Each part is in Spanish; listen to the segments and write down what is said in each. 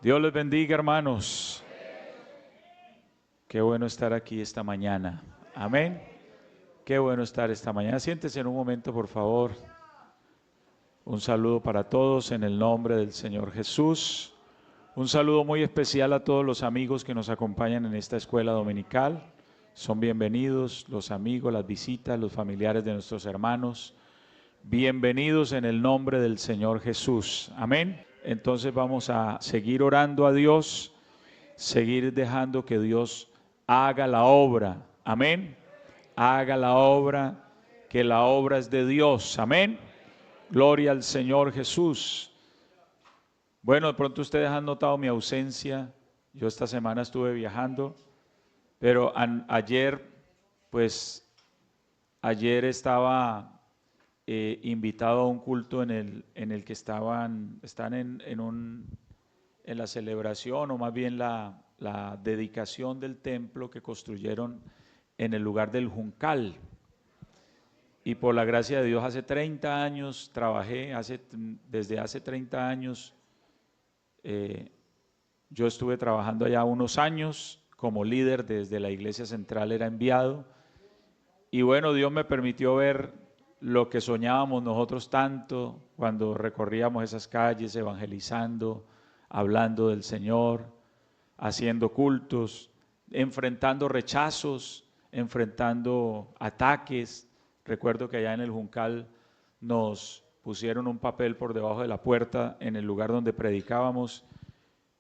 Dios les bendiga, hermanos. Qué bueno estar aquí esta mañana. Amén. Qué bueno estar esta mañana. Siéntese en un momento, por favor. Un saludo para todos en el nombre del Señor Jesús. Un saludo muy especial a todos los amigos que nos acompañan en esta escuela dominical. Son bienvenidos los amigos, las visitas, los familiares de nuestros hermanos. Bienvenidos en el nombre del Señor Jesús. Amén. Entonces vamos a seguir orando a Dios, seguir dejando que Dios haga la obra. Amén. Haga la obra, que la obra es de Dios. Amén. Gloria al Señor Jesús. Bueno, de pronto ustedes han notado mi ausencia. Yo esta semana estuve viajando, pero ayer estaba invitado a un culto en el que están en la celebración, o más bien la dedicación del templo que construyeron en el lugar del Juncal. Y por la gracia de Dios, hace 30 años trabajé, desde hace 30 años yo estuve trabajando allá unos años como líder. Desde la iglesia central era enviado, y bueno, Dios me permitió ver lo que soñábamos nosotros tanto cuando recorríamos esas calles evangelizando, hablando del Señor, haciendo cultos, enfrentando rechazos, enfrentando ataques. Recuerdo que allá en el Juncal nos pusieron un papel por debajo de la puerta en el lugar donde predicábamos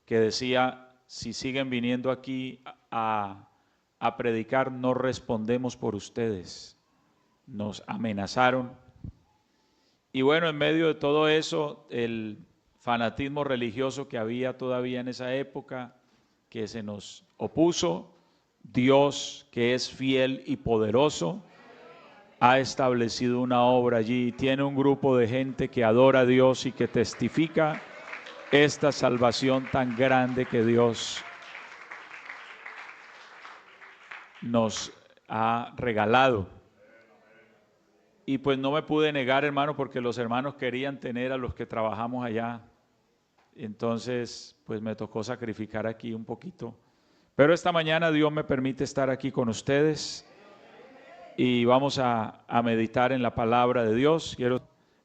que decía: si siguen viniendo aquí a predicar, no respondemos por ustedes. Nos amenazaron. Y bueno, en medio de todo eso, el fanatismo religioso que había todavía en esa época, que se nos opuso, Dios, que es fiel y poderoso, ha establecido una obra allí. Tiene un grupo de gente que adora a Dios y que testifica esta salvación tan grande que Dios nos ha regalado. Y pues no me pude negar, hermano, porque los hermanos querían tener a los que trabajamos allá. Entonces, pues me tocó sacrificar aquí un poquito. Pero esta mañana Dios me permite estar aquí con ustedes y vamos a meditar en la palabra de Dios.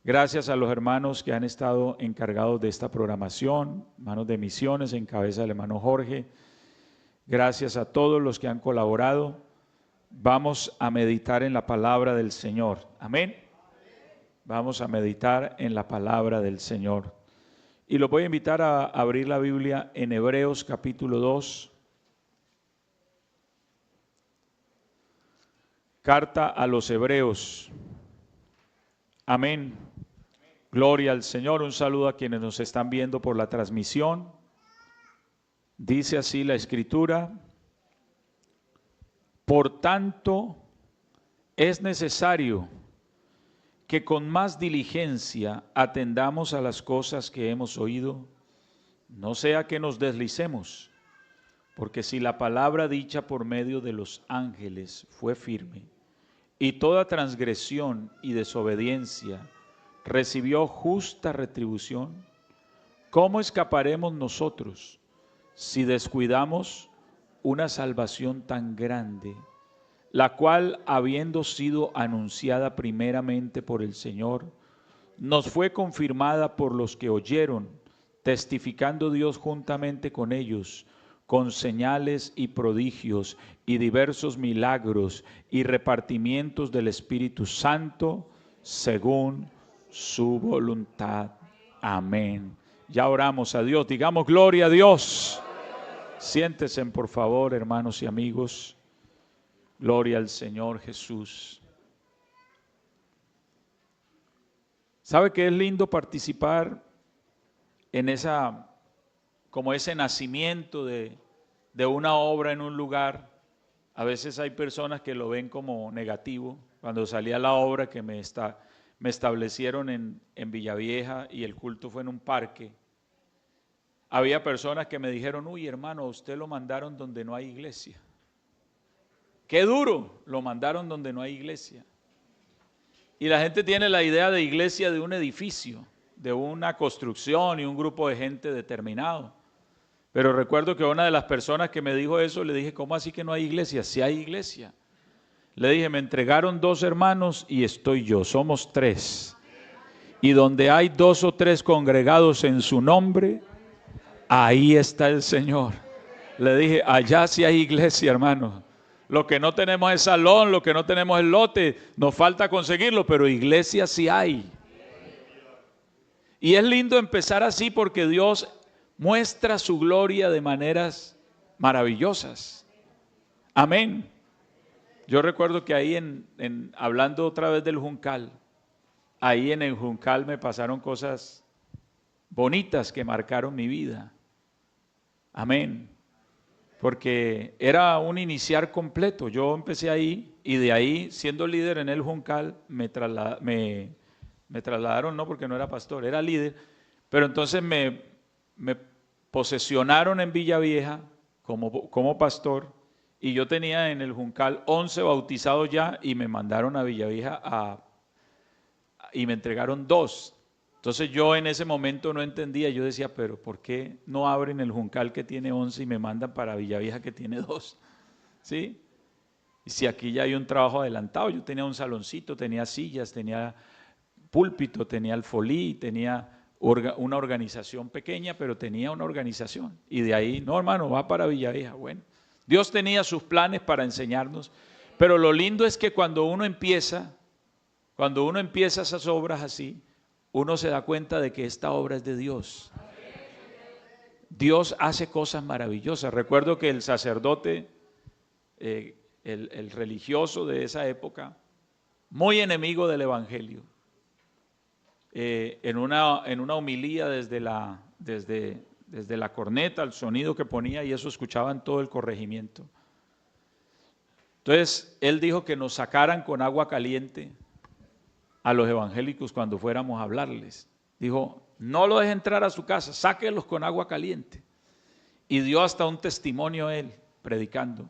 Gracias a los hermanos que han estado encargados de esta programación, hermanos de misiones, en cabeza del hermano Jorge. Gracias a todos los que han colaborado. Vamos a meditar en la palabra del Señor. Amén. Vamos a meditar en la palabra del Señor. Y los voy a invitar a abrir la Biblia en Hebreos capítulo 2. Carta a los Hebreos. Amén. Gloria al Señor. Un saludo a quienes nos están viendo por la transmisión. Dice así la Escritura: por tanto, es necesario que con más diligencia atendamos a las cosas que hemos oído, no sea que nos deslicemos, porque si la palabra dicha por medio de los ángeles fue firme, y toda transgresión y desobediencia recibió justa retribución, ¿cómo escaparemos nosotros si descuidamos una salvación tan grande, la cual, habiendo sido anunciada primeramente por el Señor, nos fue confirmada por los que oyeron, testificando Dios juntamente con ellos, con señales y prodigios y diversos milagros y repartimientos del Espíritu Santo, según su voluntad. Amén. Ya oramos a Dios, digamos gloria a Dios. Siéntense, por favor, hermanos y amigos. Gloria al Señor Jesús. ¿Sabe que es lindo participar en como ese nacimiento de una obra en un lugar? A veces hay personas que lo ven como negativo. Cuando salía la obra que me establecieron en Villavieja y el culto fue en un parque, había personas que me dijeron: uy, hermano, usted lo mandaron donde no hay iglesia. Qué duro, lo mandaron donde no hay iglesia. Y la gente tiene la idea de iglesia de un edificio, de una construcción y un grupo de gente determinado. Pero recuerdo que una de las personas que me dijo eso, le dije, ¿cómo así que no hay iglesia? Sí hay iglesia. Le dije, me entregaron 2 hermanos y estoy yo, somos 3. Y donde hay 2 o 3 congregados en su nombre, ahí está el Señor. Le dije, allá sí hay iglesia, hermano. Lo que no tenemos es salón, lo que no tenemos es lote, nos falta conseguirlo, pero iglesia sí hay. Y es lindo empezar así porque Dios muestra su gloria de maneras maravillosas. Amén. Yo recuerdo que ahí hablando otra vez del Juncal, ahí en el Juncal me pasaron cosas bonitas que marcaron mi vida. Amén. Porque era un iniciar completo. Yo empecé ahí y de ahí, siendo líder en el Juncal, me trasladaron, no porque no era pastor, era líder, pero entonces me posesionaron en Villavieja como pastor y yo tenía en el Juncal 11 bautizados ya y me mandaron a Villavieja y me entregaron 2. Entonces yo en ese momento no entendía, yo decía, pero ¿por qué no abren el Juncal que tiene 11 y me mandan para Villavieja que tiene 2? ¿Sí? Y si aquí ya hay un trabajo adelantado, yo tenía un saloncito, tenía sillas, tenía púlpito, tenía alfolí, tenía una organización pequeña, pero tenía una organización. Y de ahí, no hermano, va para Villavieja. Bueno, Dios tenía sus planes para enseñarnos, pero lo lindo es que cuando uno empieza esas obras así, uno se da cuenta de que esta obra es de Dios. Dios hace cosas maravillosas. Recuerdo que el sacerdote, el religioso de esa época, muy enemigo del evangelio, en una homilía desde la corneta, el sonido que ponía, y eso escuchaba en todo el corregimiento. Entonces, él dijo que nos sacaran con agua caliente a los evangélicos cuando fuéramos a hablarles. Dijo, no lo deje entrar a su casa, sáquenlos con agua caliente. Y dio hasta un testimonio él, predicando.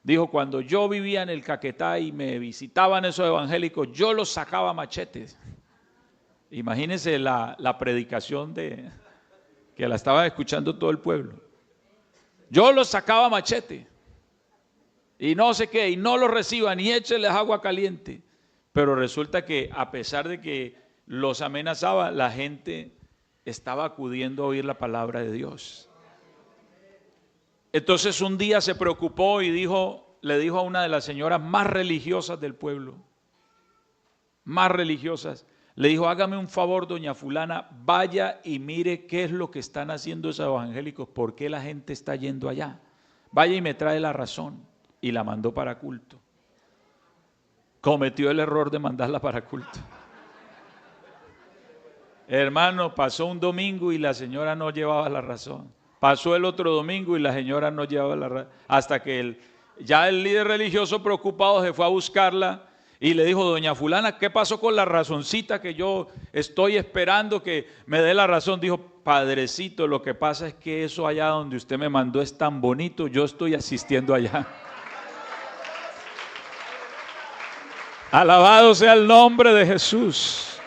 Dijo, cuando yo vivía en el Caquetá y me visitaban esos evangélicos, yo los sacaba a machetes. Imagínense la predicación que la estaba escuchando todo el pueblo. Yo los sacaba a machete y no sé qué, y no los reciban y échenles agua caliente. Pero resulta que a pesar de que los amenazaba, la gente estaba acudiendo a oír la palabra de Dios. Entonces un día se preocupó y le dijo a una de las señoras más religiosas del pueblo, más religiosas, le dijo, hágame un favor, doña fulana, vaya y mire qué es lo que están haciendo esos evangélicos, por qué la gente está yendo allá. Vaya y me trae la razón. Y la mandó para culto. Cometió el error de mandarla para culto. Hermano, pasó un domingo y la señora no llevaba la razón. Pasó el otro domingo y la señora no llevaba la razón. Hasta que ya el líder religioso preocupado se fue a buscarla y le dijo, doña fulana, ¿qué pasó con la razoncita que yo estoy esperando que me dé la razón? Dijo, padrecito, lo que pasa es que eso allá donde usted me mandó es tan bonito, yo estoy asistiendo allá. Alabado sea el nombre de Jesús.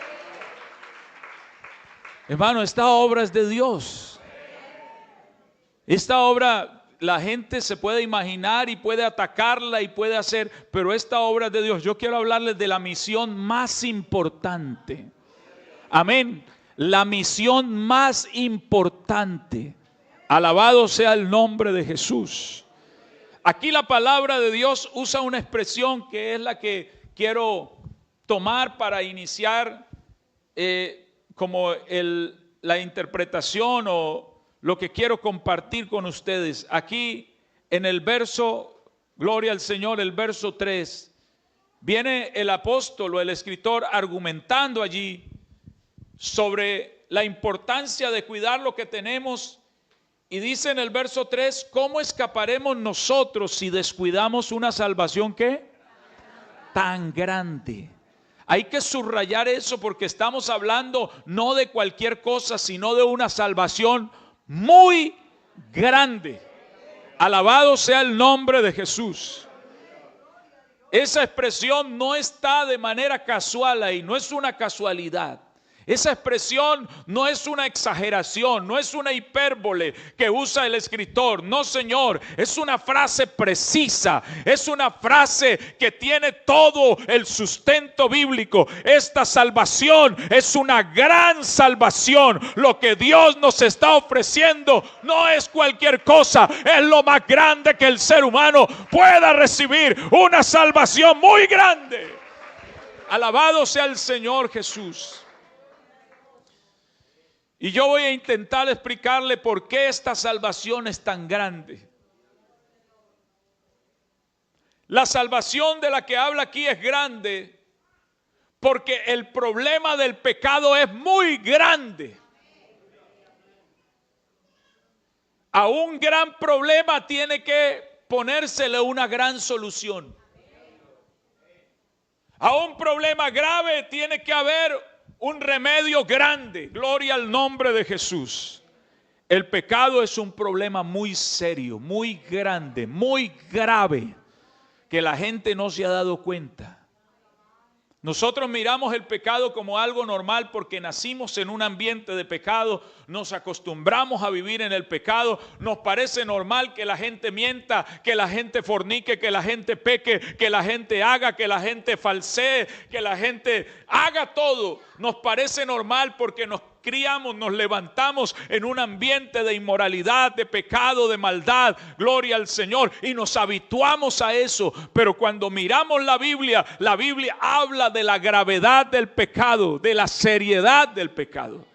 Hermano, esta obra es de Dios. Esta obra la gente se puede imaginar y puede atacarla y puede hacer, pero esta obra es de Dios. Yo quiero hablarles de la misión más importante. Amén. La misión más importante. Alabado sea el nombre de Jesús. Aquí la palabra de Dios usa una expresión que es la que quiero tomar para iniciar como la interpretación o lo que quiero compartir con ustedes. Aquí en el verso, gloria al Señor, el verso 3, viene el apóstol o el escritor argumentando allí sobre la importancia de cuidar lo que tenemos. Y dice en el verso 3, ¿cómo escaparemos nosotros si descuidamos una salvación ¿qué? Tan grande. Hay que subrayar eso porque estamos hablando no de cualquier cosa, sino de una salvación muy grande. Alabado sea el nombre de Jesús. Esa expresión no está de manera casual ahí, no es una casualidad. Esa expresión no es una exageración, no es una hipérbole que usa el escritor. No, Señor, es una frase precisa, es una frase que tiene todo el sustento bíblico. Esta salvación es una gran salvación. Lo que Dios nos está ofreciendo no es cualquier cosa, es lo más grande que el ser humano pueda recibir. Una salvación muy grande. Alabado sea el Señor Jesús. Y yo voy a intentar explicarle por qué esta salvación es tan grande. La salvación de la que habla aquí es grande porque el problema del pecado es muy grande. A un gran problema tiene que ponérsele una gran solución. A un problema grave tiene que haber un remedio grande. Gloria al nombre de Jesús. El pecado es un problema muy serio, muy grande, muy grave, que la gente no se ha dado cuenta. Nosotros miramos el pecado como algo normal porque nacimos en un ambiente de pecado, nos acostumbramos a vivir en el pecado, nos parece normal que la gente mienta, que la gente fornique, que la gente peque, que la gente haga, que la gente falsee, que la gente haga todo. Nos parece normal porque nos criamos, nos levantamos en un ambiente de inmoralidad, de pecado, de maldad. Gloria al Señor. Y nos habituamos a eso. Pero cuando miramos la Biblia habla de la gravedad del pecado, de la seriedad del pecado.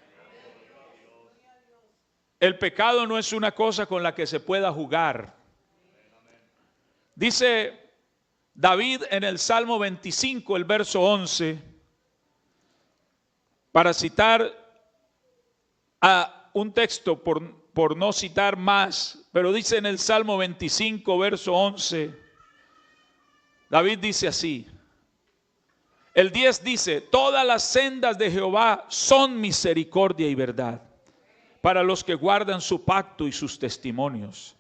El pecado no es una cosa con la que se pueda jugar. Dice David en el Salmo 25, el verso 11, para citar a un texto por no citar más, pero dice en el Salmo 25, verso 11, David dice así. El 10 dice: todas las sendas de Jehová son misericordia y verdad para los que guardan su pacto y sus testimonios.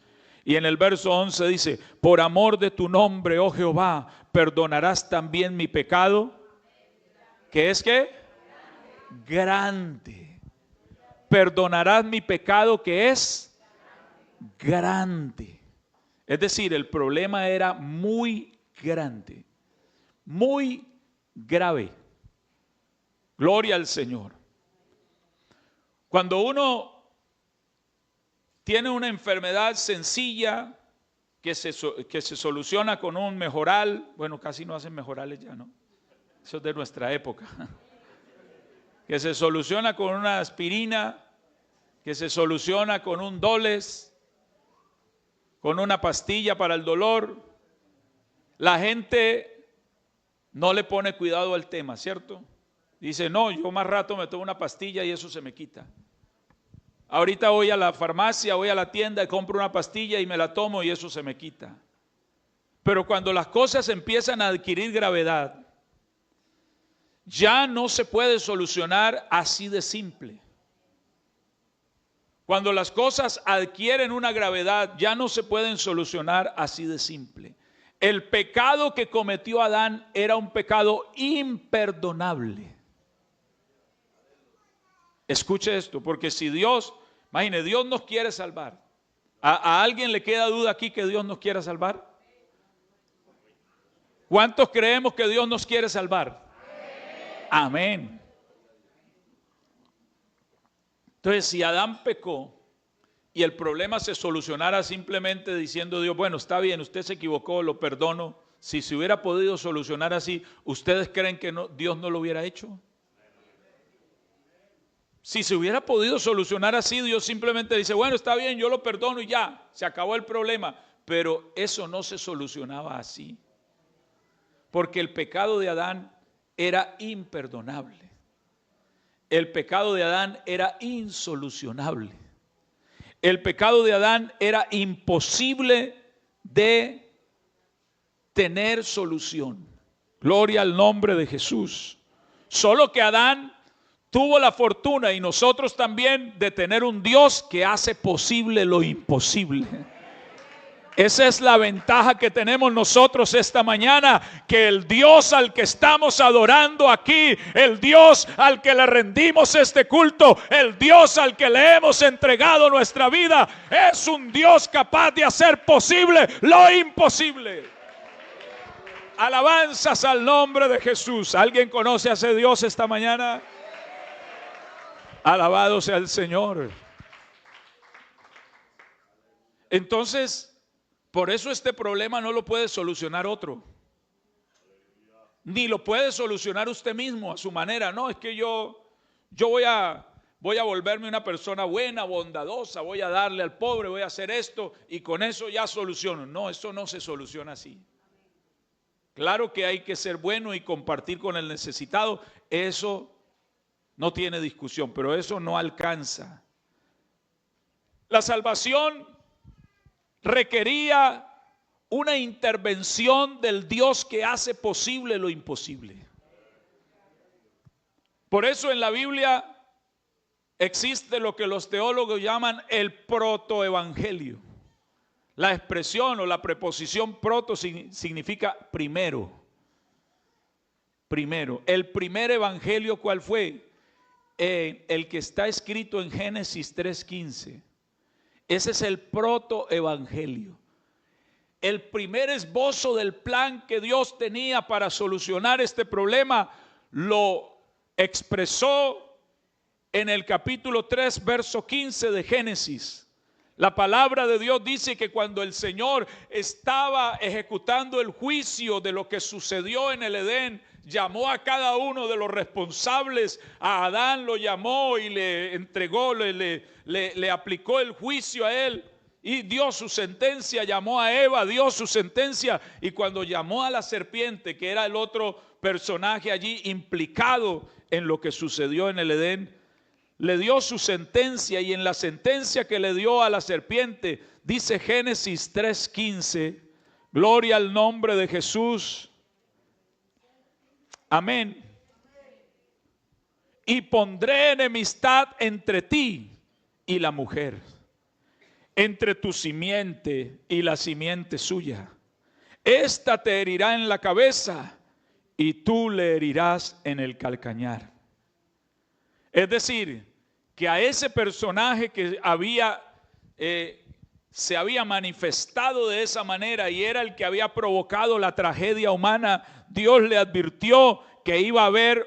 Y en el verso 11 dice: por amor de tu nombre, oh Jehová, perdonarás también mi pecado. ¿Qué es qué? Grande. Perdonarás mi pecado que es grande. Es decir, el problema era muy grande, muy grave. Gloria al Señor. Cuando uno tiene una enfermedad sencilla que se soluciona con un mejoral, bueno, casi no hacen mejorales ya, ¿no? Eso es de nuestra época. Que se soluciona con una aspirina, que se soluciona con un Doles, con una pastilla para el dolor. La gente no le pone cuidado al tema, ¿cierto? Dice: no, yo más rato me tomo una pastilla y eso se me quita. Ahorita voy a la farmacia, voy a la tienda y compro una pastilla y me la tomo y eso se me quita. Pero cuando las cosas empiezan a adquirir gravedad, ya no se puede solucionar así de simple. Cuando las cosas adquieren una gravedad, ya no se pueden solucionar así de simple. El pecado que cometió Adán era un pecado imperdonable. Escuche esto, porque si Dios, imagine, Dios nos quiere salvar. ¿A alguien le queda duda aquí que Dios nos quiera salvar? ¿Cuántos creemos que Dios nos quiere salvar? Amén. Entonces, si Adán pecó y el problema se solucionara simplemente diciendo Dios: bueno, está bien, usted se equivocó, lo perdono. Si se hubiera podido solucionar así, ¿ustedes creen que Dios no lo hubiera hecho? Si se hubiera podido solucionar así, Dios simplemente dice: bueno, está bien, yo lo perdono y ya, se acabó el problema. Pero eso no se solucionaba así, porque el pecado de Adán era imperdonable. El pecado de Adán era insolucionable. El pecado de Adán era imposible de tener solución. Gloria al nombre de Jesús. Solo que Adán tuvo la fortuna, y nosotros también, de tener un Dios que hace posible lo imposible. Esa es la ventaja que tenemos nosotros esta mañana, que el Dios al que estamos adorando aquí, el Dios al que le rendimos este culto, el Dios al que le hemos entregado nuestra vida, es un Dios capaz de hacer posible lo imposible. Alabanzas al nombre de Jesús. ¿Alguien conoce a ese Dios esta mañana? Alabado sea el Señor. Entonces, por eso este problema no lo puede solucionar otro. Ni lo puede solucionar usted mismo a su manera. No, es que yo voy a volverme una persona buena, bondadosa, voy a darle al pobre, voy a hacer esto y con eso ya soluciono. No, eso no se soluciona así. Claro que hay que ser bueno y compartir con el necesitado. Eso no tiene discusión, pero eso no alcanza. La salvación requería una intervención del Dios que hace posible lo imposible. Por eso en la Biblia existe lo que los teólogos llaman el protoevangelio. La expresión o la preposición proto significa primero. Primero. El primer evangelio, ¿cuál fue? El que está escrito en Génesis 3:15. Ese es el protoevangelio. El primer esbozo del plan que Dios tenía para solucionar este problema lo expresó en el capítulo 3, verso 15 de Génesis. La palabra de Dios dice que cuando el Señor estaba ejecutando el juicio de lo que sucedió en el Edén, llamó a cada uno de los responsables. A Adán lo llamó y le entregó, le aplicó el juicio a él y dio su sentencia. Llamó a Eva, dio su sentencia, y cuando llamó a la serpiente, que era el otro personaje allí implicado en lo que sucedió en el Edén, le dio su sentencia, y en la sentencia que le dio a la serpiente dice Génesis 3:15, gloria al nombre de Jesús. Amén. Y pondré enemistad entre ti y la mujer, entre tu simiente y la simiente suya. Esta te herirá en la cabeza y tú le herirás en el calcañar. Es decir, que a ese personaje que se había manifestado de esa manera y era el que había provocado la tragedia humana, Dios le advirtió que iba a haber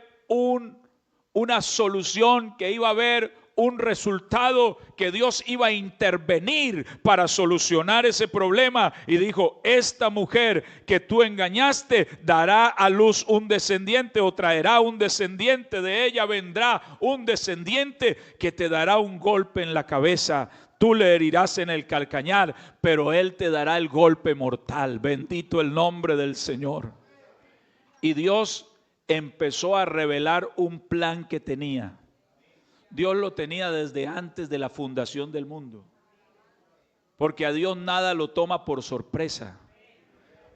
una solución, que iba a haber un resultado, que Dios iba a intervenir para solucionar ese problema, y dijo: esta mujer que tú engañaste dará a luz un descendiente, o traerá un descendiente, de ella vendrá un descendiente que te dará un golpe en la cabeza, tú le herirás en el calcañar, pero él te dará el golpe mortal. Bendito el nombre del Señor. Y Dios empezó a revelar un plan que tenía. Dios lo tenía desde antes de la fundación del mundo, porque a Dios nada lo toma por sorpresa.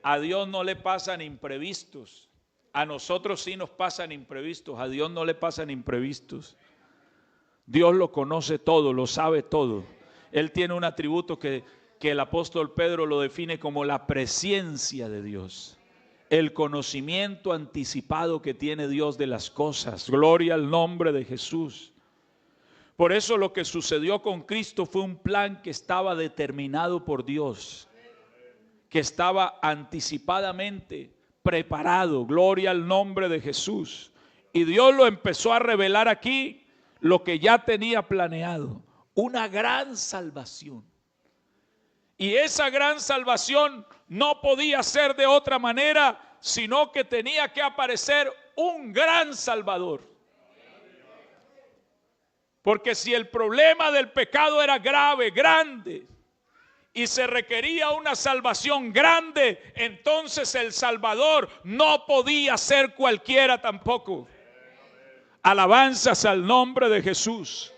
A Dios no le pasan imprevistos. A nosotros sí nos pasan imprevistos, a Dios no le pasan imprevistos. Dios lo conoce todo, lo sabe todo. Él tiene un atributo que el apóstol Pedro lo define como la presciencia de Dios. El conocimiento anticipado que tiene Dios de las cosas. Gloria al nombre de Jesús. Por eso lo que sucedió con Cristo fue un plan que estaba determinado por Dios, que estaba anticipadamente preparado. Gloria al nombre de Jesús. Y Dios lo empezó a revelar aquí, lo que ya tenía planeado, una gran salvación. Y esa gran salvación no podía ser de otra manera, sino que tenía que aparecer un gran Salvador. Porque si el problema del pecado era grave, grande, y se requería una salvación grande, entonces el Salvador no podía ser cualquiera tampoco. Alabanzas al nombre de Jesús.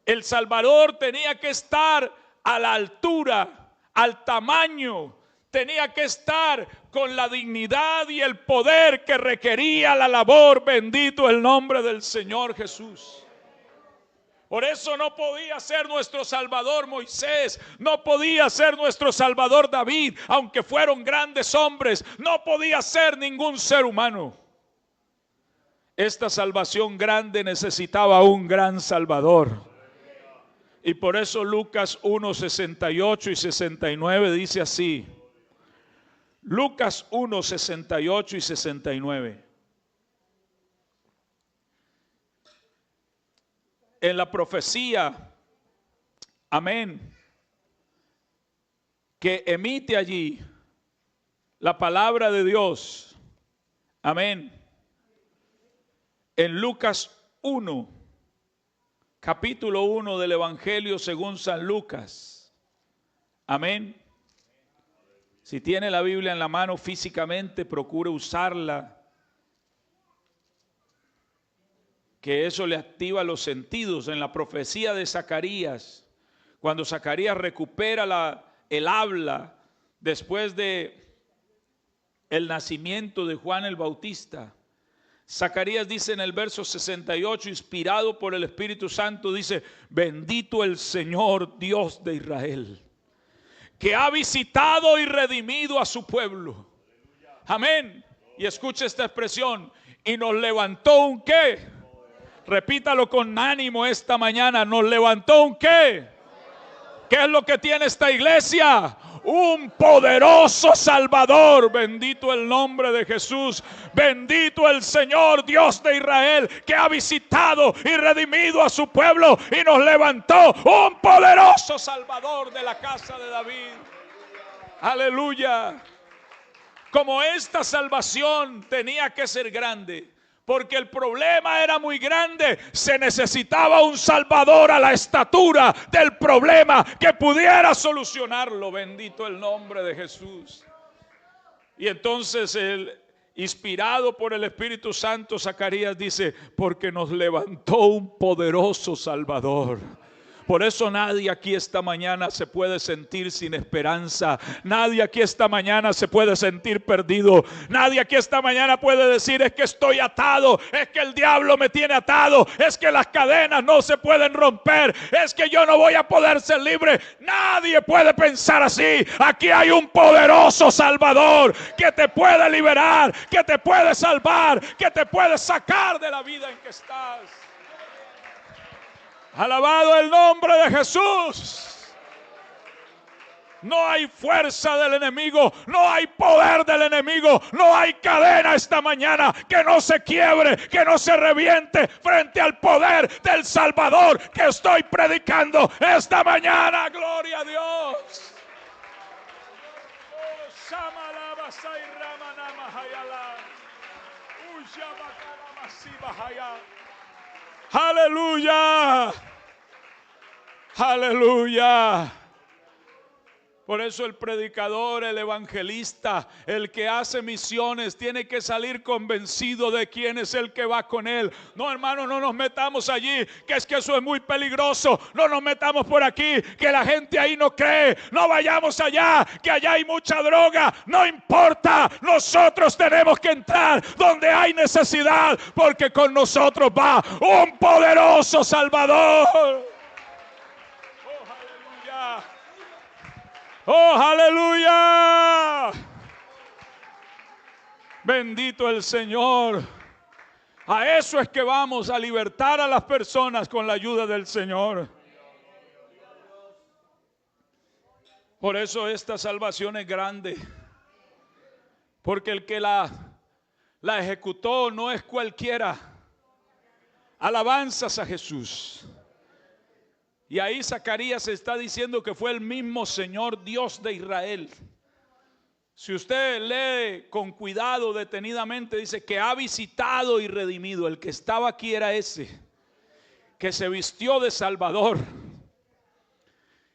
El Salvador tenía que estar a la altura, al tamaño, tenía que estar con la dignidad y el poder que requería la labor. Bendito el nombre del Señor Jesús. Por eso no podía ser nuestro Salvador Moisés, no podía ser nuestro Salvador David, aunque fueron grandes hombres, no podía ser ningún ser humano. Esta salvación grande necesitaba un gran Salvador. Y por eso Lucas 1, 68 y 69 dice así. Lucas 1, 68 y 69. En la profecía, amén, que emite allí la palabra de Dios, amén, en Lucas 1, capítulo 1 del Evangelio según San Lucas, amén. Si tiene la Biblia en la mano físicamente, procure usarla, que eso le activa los sentidos. En la profecía de Zacarías, cuando Zacarías recupera el habla después de el nacimiento de Juan el Bautista, Zacarías dice en el verso 68, inspirado por el Espíritu Santo, dice: bendito el Señor Dios de Israel, que ha visitado y redimido a su pueblo. Amén. Y escuche esta expresión: y nos levantó un ¿qué? Repítalo con ánimo esta mañana. Nos levantó un ¿qué? ¿Qué es lo que tiene esta iglesia? Un poderoso Salvador. Bendito el nombre de Jesús. Bendito el Señor Dios de Israel, que ha visitado y redimido a su pueblo y nos levantó un poderoso Salvador de la casa de David. Aleluya. Como esta salvación tenía que ser grande, porque el problema era muy grande, se necesitaba un Salvador a la estatura del problema que pudiera solucionarlo. Bendito el nombre de Jesús. Y entonces inspirado por el Espíritu Santo, Zacarías dice: porque nos levantó un poderoso Salvador. Por eso nadie aquí esta mañana se puede sentir sin esperanza. Nadie aquí esta mañana se puede sentir perdido. Nadie aquí esta mañana puede decir: es que estoy atado, es que el diablo me tiene atado, es que las cadenas no se pueden romper, es que yo no voy a poder ser libre. Nadie puede pensar así. Aquí hay un poderoso Salvador que te puede liberar, que te puede salvar, que te puede sacar de la vida en que estás. Alabado el nombre de Jesús. No hay fuerza del enemigo, no hay poder del enemigo, no hay cadena esta mañana que no se quiebre, que no se reviente frente al poder del Salvador que estoy predicando esta mañana. Gloria a Dios. Aleluya. Aleluya. Por eso el predicador, el evangelista, el que hace misiones, tiene que salir convencido de quién es el que va con él. No, hermano, no nos metamos allí, que es que eso es muy peligroso. No nos metamos por aquí, que la gente ahí no cree. No vayamos allá, que allá hay mucha droga. No importa, nosotros tenemos que entrar donde hay necesidad, porque con nosotros va un poderoso Salvador. ¡Oh, aleluya! Bendito el Señor. A eso es que vamos, a libertar a las personas con la ayuda del Señor. Por eso esta salvación es grande. Porque el que la ejecutó no es cualquiera. Alabanzas a Jesús. Y ahí Zacarías está diciendo que fue el mismo Señor Dios de Israel. Si usted lee con cuidado, detenidamente, dice que ha visitado y redimido. El que estaba aquí era ese, que se vistió de Salvador,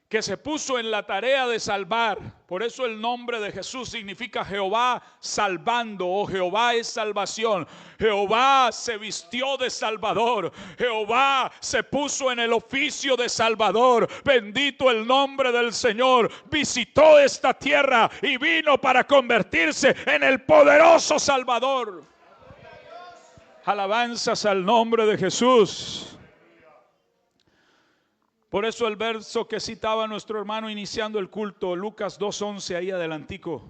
que se puso en la tarea de salvar. Por eso el nombre de Jesús significa Jehová salvando, o Jehová es salvación. Jehová se vistió de Salvador. Jehová se puso en el oficio de Salvador. Bendito el nombre del Señor. Visitó esta tierra y vino para convertirse en el poderoso Salvador. Alabanzas al nombre de Jesús. Por eso el verso que citaba nuestro hermano iniciando el culto, Lucas 2:11, ahí adelantico,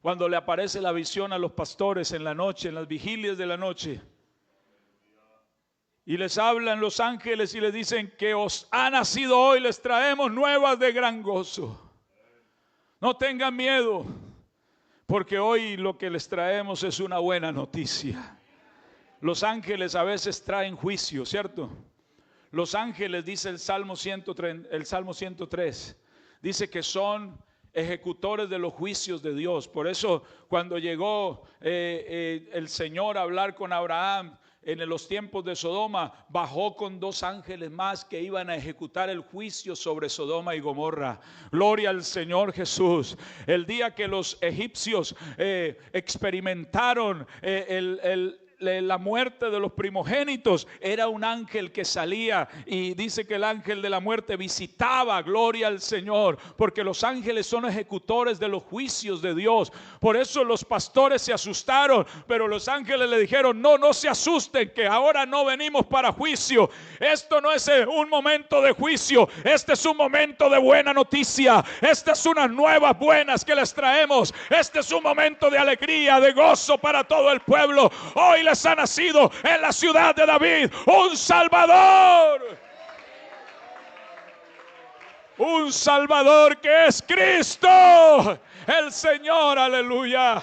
cuando le aparece la visión a los pastores en la noche, en las vigilias de la noche, y les hablan los ángeles y les dicen que os ha nacido hoy, les traemos nuevas de gran gozo. No tengan miedo, porque hoy lo que les traemos es una buena noticia. Los ángeles a veces traen juicio, ¿cierto? Los ángeles, dice el Salmo 103, dice que son ejecutores de los juicios de Dios. Por eso cuando llegó el Señor a hablar con Abraham en los tiempos de Sodoma, bajó con 2 ángeles más que iban a ejecutar el juicio sobre Sodoma y Gomorra. Gloria al Señor Jesús. El día que los egipcios experimentaron la muerte de los primogénitos, era un ángel que salía, y dice que el ángel de la muerte visitaba, gloria al Señor, porque los ángeles son ejecutores de los juicios de Dios. Por eso los pastores se asustaron, pero los ángeles le dijeron: no se asusten, que ahora no venimos para juicio. Esto no es un momento de juicio, este es un momento de buena noticia. Estas son unas nuevas buenas que les traemos. Este es un momento de alegría, de gozo para todo el pueblo. Hoy les ha nacido en la ciudad de David un Salvador. Un Salvador que es Cristo, el Señor, aleluya.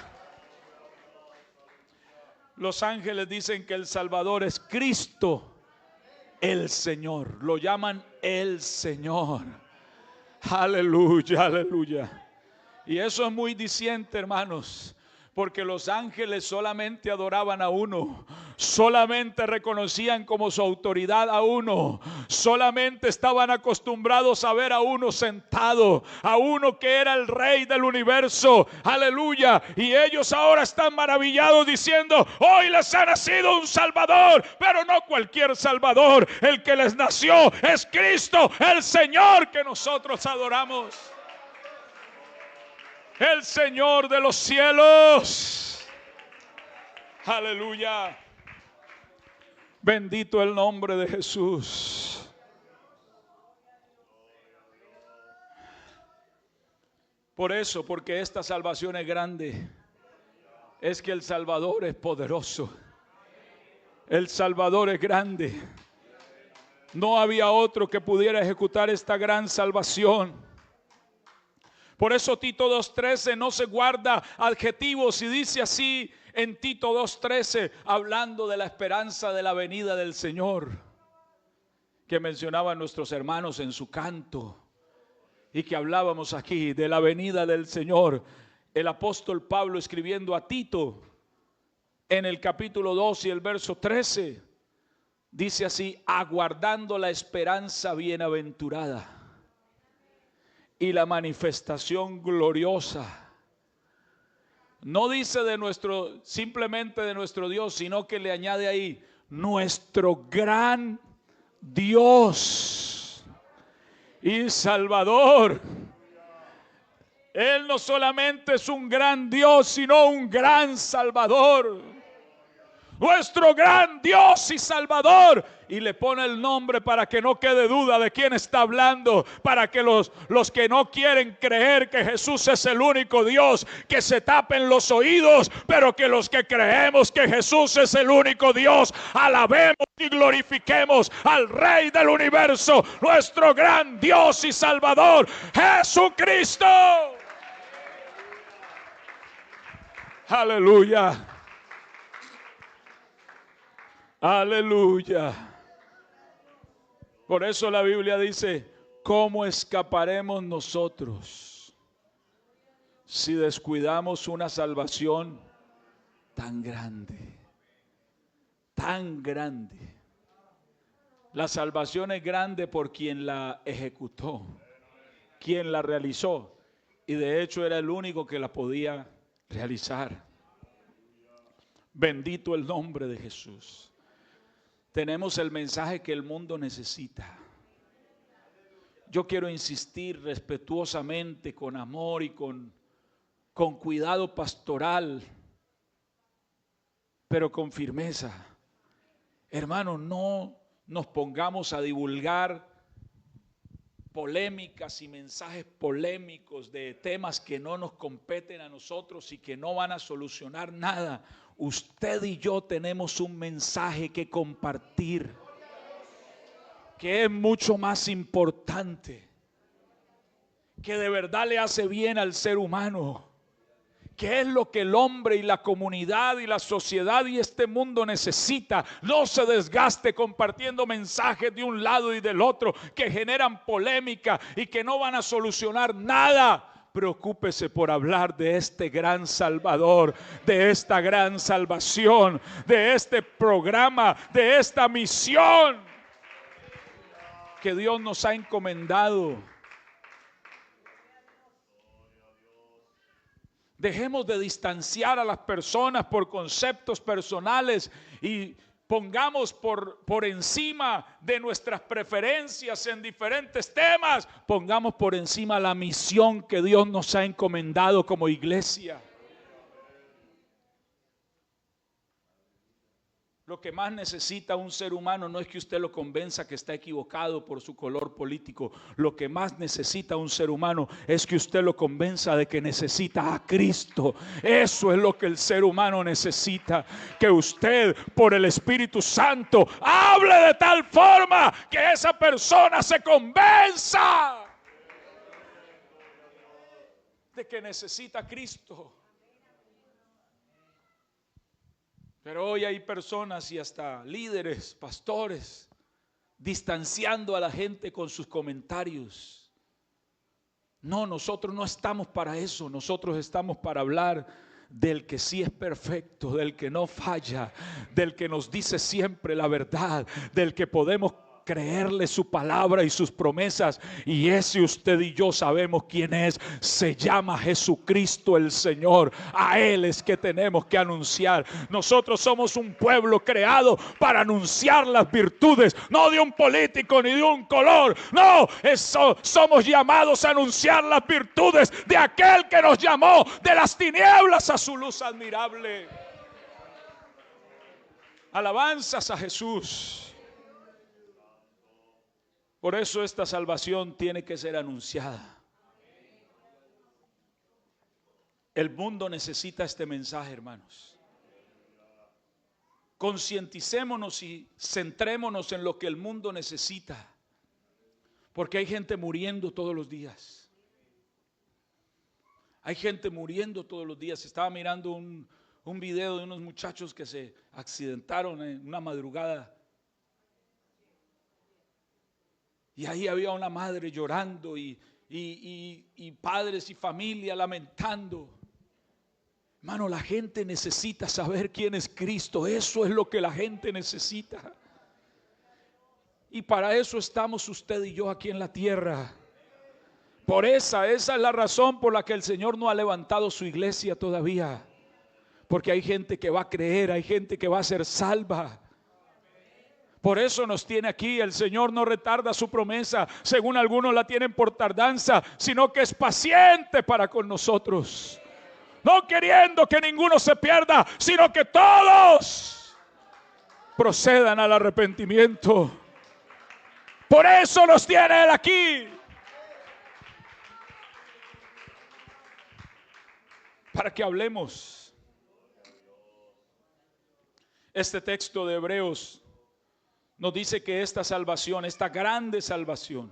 Los ángeles dicen que el Salvador es Cristo, el Señor. Lo llaman el Señor. Aleluya, aleluya. Y eso es muy diciente, hermanos, porque los ángeles solamente adoraban a uno, solamente reconocían como su autoridad a uno, solamente estaban acostumbrados a ver a uno sentado, a uno que era el rey del universo, aleluya. Y ellos ahora están maravillados diciendo: hoy les ha nacido un Salvador, pero no cualquier Salvador. El que les nació es Cristo, el Señor que nosotros adoramos, el Señor de los cielos. Aleluya. Bendito el nombre de Jesús. Por eso, porque esta salvación es grande, es que el Salvador es poderoso. El Salvador es grande. No había otro que pudiera ejecutar esta gran salvación. Por eso Tito 2:13 no se guarda adjetivos y dice así en Tito 2:13, hablando de la esperanza de la venida del Señor, que mencionaban nuestros hermanos en su canto, y que hablábamos aquí de la venida del Señor. El apóstol Pablo, escribiendo a Tito en el capítulo 2 y el verso 13, dice así: aguardando la esperanza bienaventurada y la manifestación gloriosa. No dice simplemente de nuestro Dios, sino que le añade ahí: nuestro gran Dios y Salvador. Él no solamente es un gran Dios, sino un gran Salvador. Nuestro gran Dios y Salvador. Y le pone el nombre para que no quede duda de quién está hablando, para que los que no quieren creer que Jesús es el único Dios, que se tapen los oídos, pero que los que creemos que Jesús es el único Dios, alabemos y glorifiquemos al Rey del universo, nuestro gran Dios y Salvador, Jesucristo. Aleluya. Aleluya. Por eso la Biblia dice: ¿cómo escaparemos nosotros si descuidamos una salvación tan grande? Tan grande. La salvación es grande por quien la ejecutó, quien la realizó, y de hecho era el único que la podía realizar. Bendito el nombre de Jesús. Tenemos el mensaje que el mundo necesita. Yo quiero insistir respetuosamente, con amor y con cuidado pastoral, pero con firmeza. Hermanos, no nos pongamos a divulgar polémicas y mensajes polémicos de temas que no nos competen a nosotros y que no van a solucionar nada. Usted y yo tenemos un mensaje que compartir, que es mucho más importante, que de verdad le hace bien al ser humano, que es lo que el hombre y la comunidad y la sociedad y este mundo necesita. No se desgaste compartiendo mensajes de un lado y del otro que generan polémica y que no van a solucionar nada. Preocúpese por hablar de este gran Salvador, de esta gran salvación, de este programa, de esta misión que Dios nos ha encomendado. Dejemos de distanciar a las personas por conceptos personales y pongamos por encima de nuestras preferencias en diferentes temas, pongamos por encima la misión que Dios nos ha encomendado como iglesia. Lo que más necesita un ser humano no es que usted lo convenza que está equivocado por su color político. Lo que más necesita un ser humano es que usted lo convenza de que necesita a Cristo. Eso es lo que el ser humano necesita. Que usted, por el Espíritu Santo, hable de tal forma que esa persona se convenza de que necesita a Cristo. Pero hoy hay personas y hasta líderes, pastores, distanciando a la gente con sus comentarios. No, nosotros no estamos para eso. Nosotros estamos para hablar del que sí es perfecto, del que no falla, del que nos dice siempre la verdad, del que podemos creerle su palabra y sus promesas. Y ese usted y yo sabemos quién es. Se llama Jesucristo el Señor. A Él es que tenemos que anunciar. Nosotros somos un pueblo creado para anunciar las virtudes, no de un político ni de un color. No, somos llamados a anunciar las virtudes de aquel que nos llamó de las tinieblas a su luz admirable. Alabanzas a Jesús. Por eso esta salvación tiene que ser anunciada. El mundo necesita este mensaje, hermanos. Concienticémonos y centrémonos en lo que el mundo necesita. Porque hay gente muriendo todos los días. Hay gente muriendo todos los días. Estaba mirando un video de unos muchachos que se accidentaron en una madrugada. Y ahí había una madre llorando y padres y familia lamentando. Hermano, la gente necesita saber quién es Cristo. Eso es lo que la gente necesita. Y para eso estamos usted y yo aquí en la tierra. Por esa es la razón por la que el Señor no ha levantado su iglesia todavía. Porque hay gente que va a creer, hay gente que va a ser salva. Por eso nos tiene aquí. El Señor no retarda su promesa, según algunos la tienen por tardanza, sino que es paciente para con nosotros, no queriendo que ninguno se pierda, sino que todos procedan al arrepentimiento. Por eso nos tiene Él aquí, para que hablemos. Este texto de Hebreos nos dice que esta salvación, esta grande salvación,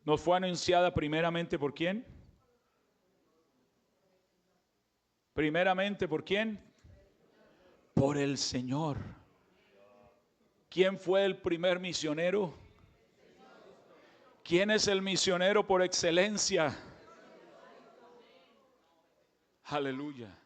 nos fue anunciada primeramente ¿por quién? Primeramente ¿por quién? Por el Señor. ¿Quién fue el primer misionero? ¿Quién es el misionero por excelencia? Aleluya.